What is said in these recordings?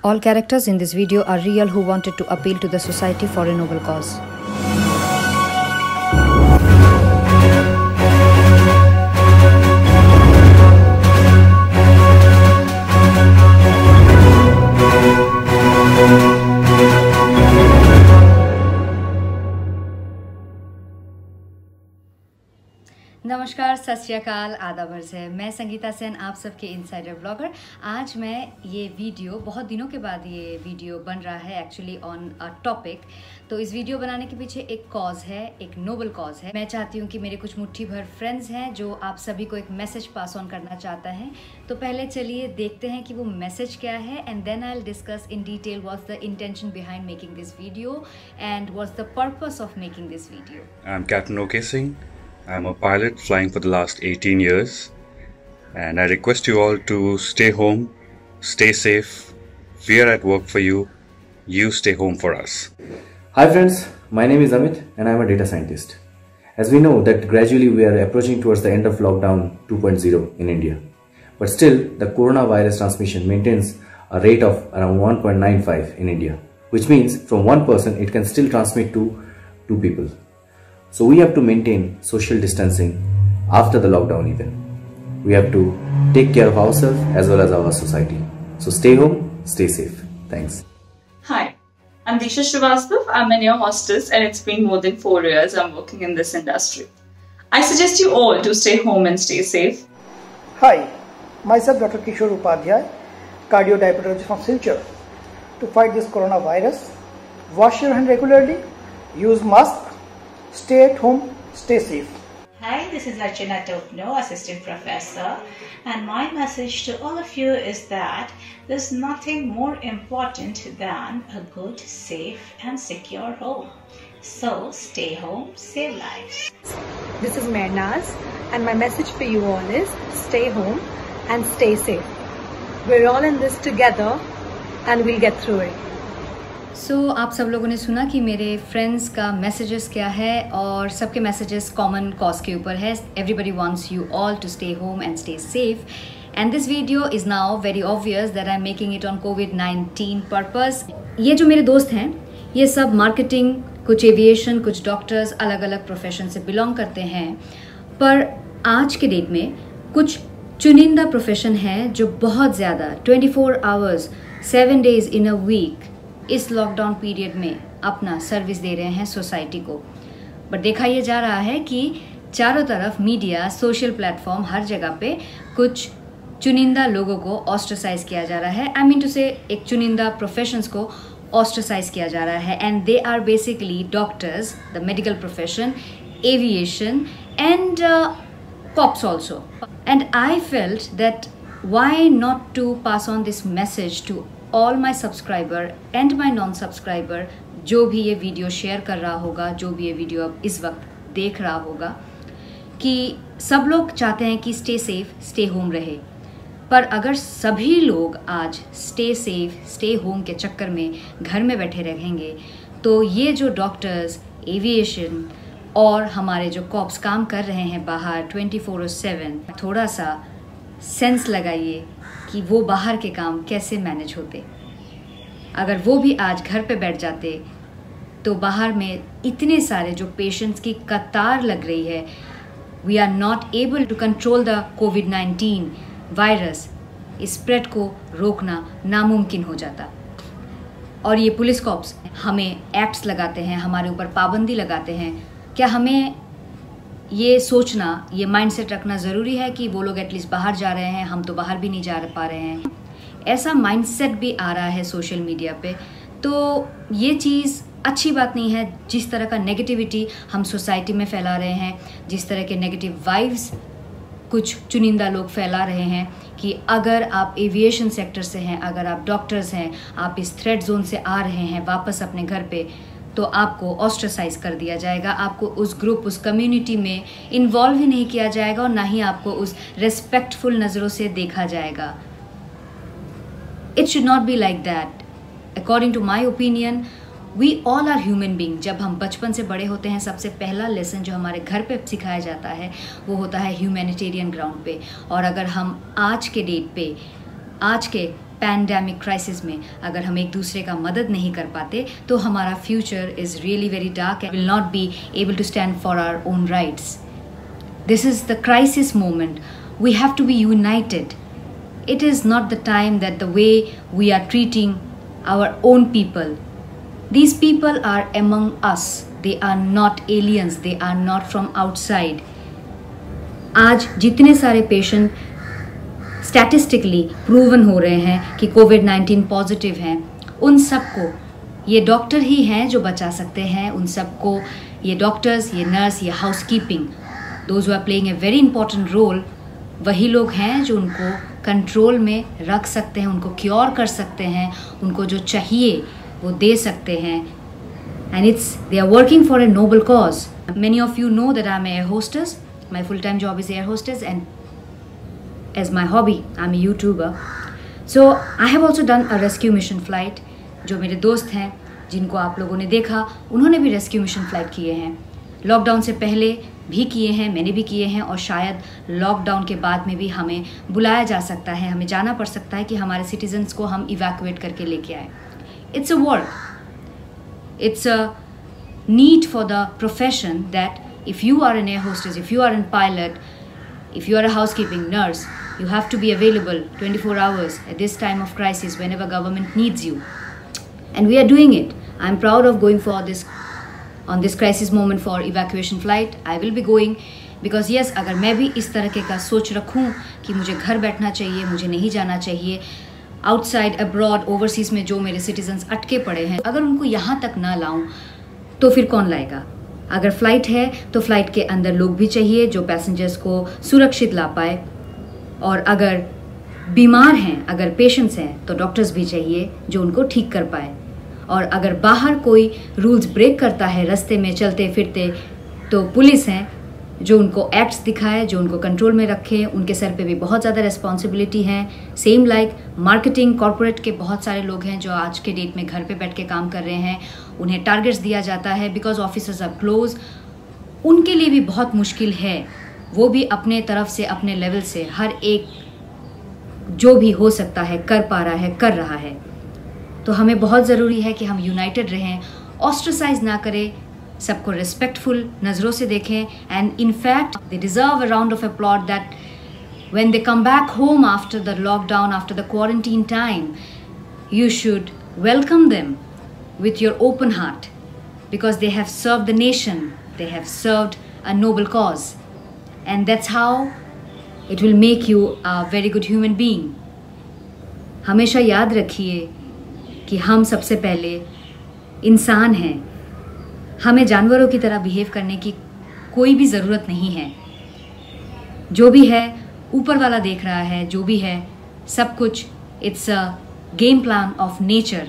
All characters in this video are real who wanted to appeal to the society for a noble cause. नमस्कार, सत श्री अकाल, आदाब है। मैं संगीता सेन, आप सबके इनसाइडर ब्लॉगर। आज मैं ये वीडियो बहुत दिनों के बाद ये वीडियो बन रहा है एक्चुअली ऑन अ टॉपिक। तो इस वीडियो बनाने के पीछे एक कॉज है, एक नोबल कॉज है। मैं चाहती हूँ कि मेरे कुछ मुट्ठी भर फ्रेंड्स हैं जो आप सभी को एक मैसेज पास ऑन करना चाहता है। तो पहले चलिए देखते हैं कि वो मैसेज क्या है and then I will discuss in detail what's the intention behind making this video and what's the purpose of making this video. I am captain OK Singh. I'm a pilot flying for the last 18 years, and I request you all to stay home, stay safe. We are at work for you. You stay home for us. Hi friends, my name is Amit and I am a data scientist. As we know that gradually we are approaching towards the end of lockdown 2.0 in India. But still the coronavirus transmission maintains a rate of around 1.95 in India, which means from one person it can still transmit to 2 people. So we have to maintain social distancing after the lockdown even. We have to take care of ourselves as well as our society. So stay home, stay safe. Thanks. Hi, I'm Disha Srivastava. I'm an air hostess and it's been more than 4 years I'm working in this industry. I suggest you all to stay home and stay safe. Hi, myself Dr. Kishore Upadhyay, cardiodiabetologist from Silchar. To fight this coronavirus, wash your hand regularly, use mask, stay at home, stay safe. Hi, this is Archana Topno, Assistant Professor, and my message to all of you is that there's nothing more important than a good, safe and secure home. So stay home, save lives. This is Mehnaz and my message for you all is stay home and stay safe. We're all in this together and we'll get through it. आप सब लोगों ने सुना कि मेरे friends का messages क्या है और सबके मैसेजेस कॉमन कॉज के ऊपर है। Everybody wants you all to stay home and stay safe and this video is now very obvious that I am making it on कोविड-19 पर्पस। ये जो मेरे दोस्त हैं ये सब मार्केटिंग, कुछ एविएशन, कुछ डॉक्टर्स, अलग अलग प्रोफेशन से बिलोंग करते हैं। पर आज के डेट में कुछ चुनिंदा प्रोफेशन है जो बहुत ज़्यादा 24 hours 7 days in a week इस लॉकडाउन पीरियड में अपना सर्विस दे रहे हैं सोसाइटी को। बट देखा यह जा रहा है कि चारों तरफ मीडिया, सोशल प्लेटफॉर्म, हर जगह पे कुछ चुनिंदा लोगों को ऑस्ट्रसाइज किया जा रहा है। आई मीन टू से एक चुनिंदा प्रोफेशंस को ऑस्ट्रसाइज किया जा रहा है and they are basically doctors, the medical profession, aviation and cops also. And I felt that why not to pass on this message to all my subscriber and my non-subscriber जो भी ये video share कर रहा होगा, जो भी ये video अब इस वक्त देख रहा होगा, कि सब लोग चाहते हैं कि स्टे सेफ, स्टे होम रहे। पर अगर सभी लोग आज स्टे सेफ, स्टे होम के चक्कर में घर में बैठे रहेंगे तो ये जो डॉक्टर्स, एविएशन और हमारे जो कॉप्स काम कर रहे हैं बाहर 24/7, थोड़ा सा सेंस लगाइए कि वो बाहर के काम कैसे मैनेज होते। अगर वो भी आज घर पे बैठ जाते तो बाहर में इतने सारे जो पेशेंट्स की कतार लग रही है, we are not able to control the कोविड-19 वायरस, इस स्प्रेड को रोकना नामुमकिन हो जाता। और ये पुलिस कॉप्स हमें एक्ट्स लगाते हैं, हमारे ऊपर पाबंदी लगाते हैं। क्या हमें ये सोचना, ये माइंडसेट रखना ज़रूरी है कि वो लोग एटलीस्ट बाहर जा रहे हैं, हम तो बाहर भी नहीं जा पा रहे हैं? ऐसा माइंडसेट भी आ रहा है सोशल मीडिया पे। तो ये चीज़ अच्छी बात नहीं है। जिस तरह का नेगेटिविटी हम सोसाइटी में फैला रहे हैं, जिस तरह के नेगेटिव वाइब्स कुछ चुनिंदा लोग फैला रहे हैं कि अगर आप एविएशन सेक्टर से हैं, अगर आप डॉक्टर्स हैं, आप इस थ्रेड जोन से आ रहे हैं वापस अपने घर पे, तो आपको ऑस्ट्रसाइज कर दिया जाएगा, आपको उस ग्रुप, उस कम्युनिटी में इन्वॉल्व ही नहीं किया जाएगा और ना ही आपको उस रेस्पेक्टफुल नज़रों से देखा जाएगा। It should not be like that. According to my opinion, we all are human being. जब हम बचपन से बड़े होते हैं, सबसे पहला लेसन जो हमारे घर पे सिखाया जाता है वो होता है ह्यूमैनिटेरियन ग्राउंड पे। और अगर हम आज के डेट पे, आज के पैंडेमिक क्राइसिस में अगर हम एक दूसरे का मदद नहीं कर पाते तो हमारा future is really very dark and will not be able to stand for our own rights. This is the crisis moment. We have to be united. It is not the time that the way we are treating our own people. These people are among us. They are not aliens. They are not from outside. आज जितने सारे patient statistically proven हो रहे हैं कि कोविड-19 positive हैं, उन सबको ये डॉक्टर ही हैं जो बचा सकते हैं. उन सबको ये डॉक्टर्स, ये नर्स, ये housekeeping, those who are playing a very important role, वही लोग हैं जो उनको कंट्रोल में रख सकते हैं, उनको क्योर कर सकते हैं, उनको जो चाहिए वो दे सकते हैं. And they are working for a noble cause. Many of you know that I'm an air hostess. My full-time job is air hostess, and as my hobby, I'm a YouTuber. So I have also done a rescue mission flight. जो मेरे दोस्त हैं जिनको आप लोगों ने देखा, उन्होंने भी रेस्क्यू मिशन फ्लाइट किए हैं. लॉकडाउन से पहले भी किए हैं, मैंने भी किए हैं, और शायद लॉकडाउन के बाद में भी हमें बुलाया जा सकता है, हमें जाना पड़ सकता है कि हमारे सिटीजन्स को हम इवैक्यूएट करके लेके आए. It's a work, it's a need for the profession that if you are an air hostess, if you are an pilot, if you are a housekeeping nurse, you have to be available 24 hours at this time of crisis whenever government needs you. And we are doing it. I'm proud of going for this on this crisis moment for evacuation flight. I will be going because yes, अगर मैं भी इस तरह का सोच रखूं कि मुझे घर बैठना चाहिए, मुझे नहीं जाना चाहिए, आउटसाइड अब्रॉड ओवरसीज में जो मेरे सिटीजन्स अटके पड़े हैं, अगर उनको यहाँ तक ना लाऊं तो फिर कौन लाएगा. अगर फ़्लाइट है तो फ़्लाइट के अंदर लोग भी चाहिए जो पैसेंजर्स को सुरक्षित ला पाए, और अगर बीमार हैं, अगर पेशेंट्स हैं, तो डॉक्टर्स भी चाहिए जो उनको ठीक कर पाए. और अगर बाहर कोई रूल्स ब्रेक करता है रास्ते में चलते फिरते, तो पुलिस हैं जो उनको एक्ट्स दिखाए, जो उनको कंट्रोल में रखे. उनके सर पे भी बहुत ज़्यादा रिस्पॉन्सिबिलिटी है. सेम लाइक मार्केटिंग, कॉर्पोरेट के बहुत सारे लोग हैं जो आज के डेट में घर पे बैठ के काम कर रहे हैं. उन्हें टारगेट्स दिया जाता है बिकॉज ऑफिसेज आर क्लोज. उनके लिए भी बहुत मुश्किल है. वो भी अपने तरफ से, अपने लेवल से हर एक जो भी हो सकता है कर पा रहा है, कर रहा है. तो हमें बहुत ज़रूरी है कि हम यूनाइटेड रहें, ऑस्ट्रसाइज ना करें, सबको रिस्पेक्टफुल नज़रों से देखें. And in fact they deserve a round of applause that when they come back home after the lockdown, after the quarantine time, you should welcome them with your open heart, because they have served the nation, they have served a noble cause, and that's how it will make you a very good human being. हमेशा याद रखिए कि हम सबसे पहले इंसान हैं. हमें जानवरों की तरह बिहेव करने की कोई भी ज़रूरत नहीं है. जो भी है ऊपर वाला देख रहा है, जो भी है सब कुछ, it's a game plan of nature.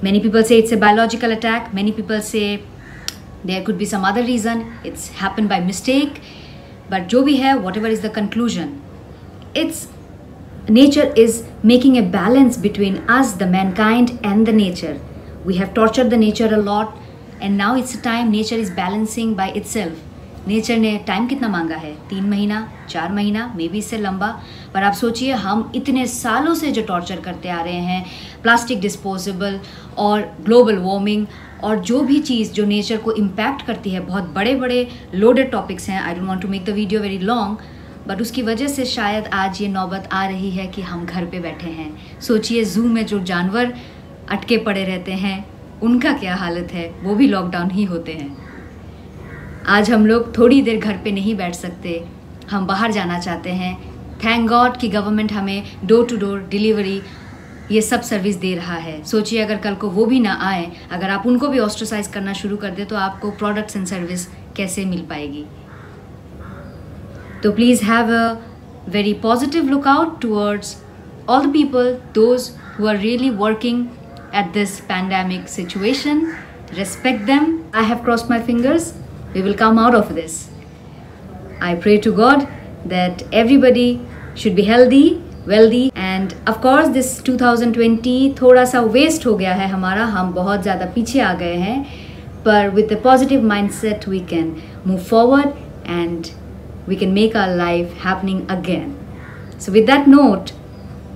Many people say it's a biological attack. Many people say there could be some other reason. It's happened by mistake. But जो भी है, whatever is the conclusion, it's nature is making a balance between us, the mankind, and the nature. We have tortured the nature a lot, and now it's a time nature is balancing by itself. Nature ने time कितना मांगा है? 3 महीना, 4 महीना, may be इससे लंबा. पर आप सोचिए, हम इतने सालों से जो टॉर्चर करते आ रहे हैं, प्लास्टिक डिस्पोजेबल और ग्लोबल वार्मिंग और जो भी चीज़ जो नेचर को इम्पैक्ट करती है, बहुत बड़े बड़े लोडेड टॉपिक्स हैं. I don't want to make the video very long, but उसकी वजह से शायद आज ये नौबत आ रही है कि हम घर पे बैठे हैं. सोचिए, ज़ू में जो जानवर अटके पड़े रहते हैं उनका क्या हालत है. वो भी लॉकडाउन ही होते हैं. आज हम लोग थोड़ी देर घर पे नहीं बैठ सकते, हम बाहर जाना चाहते हैं. थैंक गॉड कि गवर्नमेंट हमें डोर टू डोर डिलीवरी ये सब सर्विस दे रहा है. सोचिए अगर कल को वो भी ना आए, अगर आप उनको भी ऑस्ट्रसाइज करना शुरू कर दे, तो आपको प्रोडक्ट्स एंड सर्विस कैसे मिल पाएगी. तो please have a very positive look out towards all the people, those who are really working at this pandemic situation. Respect them. I have crossed my fingers. We will come out of this. I pray to God that everybody should be healthy, wealthy, and of course this 2020 थोड़ा सा waste हो गया है हमारा. हम बहुत ज़्यादा पीछे आ गए हैं, पर with a positive mindset we can move forward and we can make our life happening again. So with that note,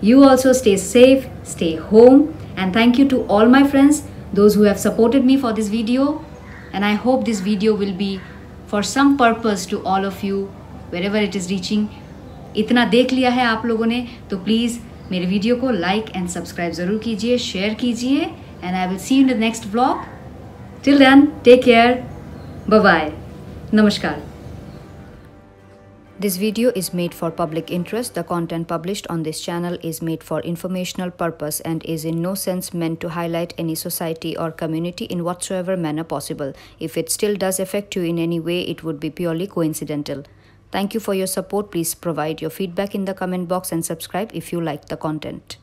You also stay safe, stay home, and thank you to all my friends, those who have supported me for this video. And I hope this video will be for some purpose to all of you, wherever it is reaching. इतना देख लिया है आप लोगों ने तो please मेरे video को लाइक एंड सब्सक्राइब ज़रूर कीजिए, शेयर कीजिए, and I will see you in the next vlog. Till then, take care, bye bye, नमस्कार. This video is made for public interest. The content published on this channel is made for informational purpose and is in no sense meant to highlight any society or community in whatsoever manner possible. If it still does affect you in any way, it would be purely coincidental. Thank you for your support. Please provide your feedback in the comment box and subscribe if you like the content.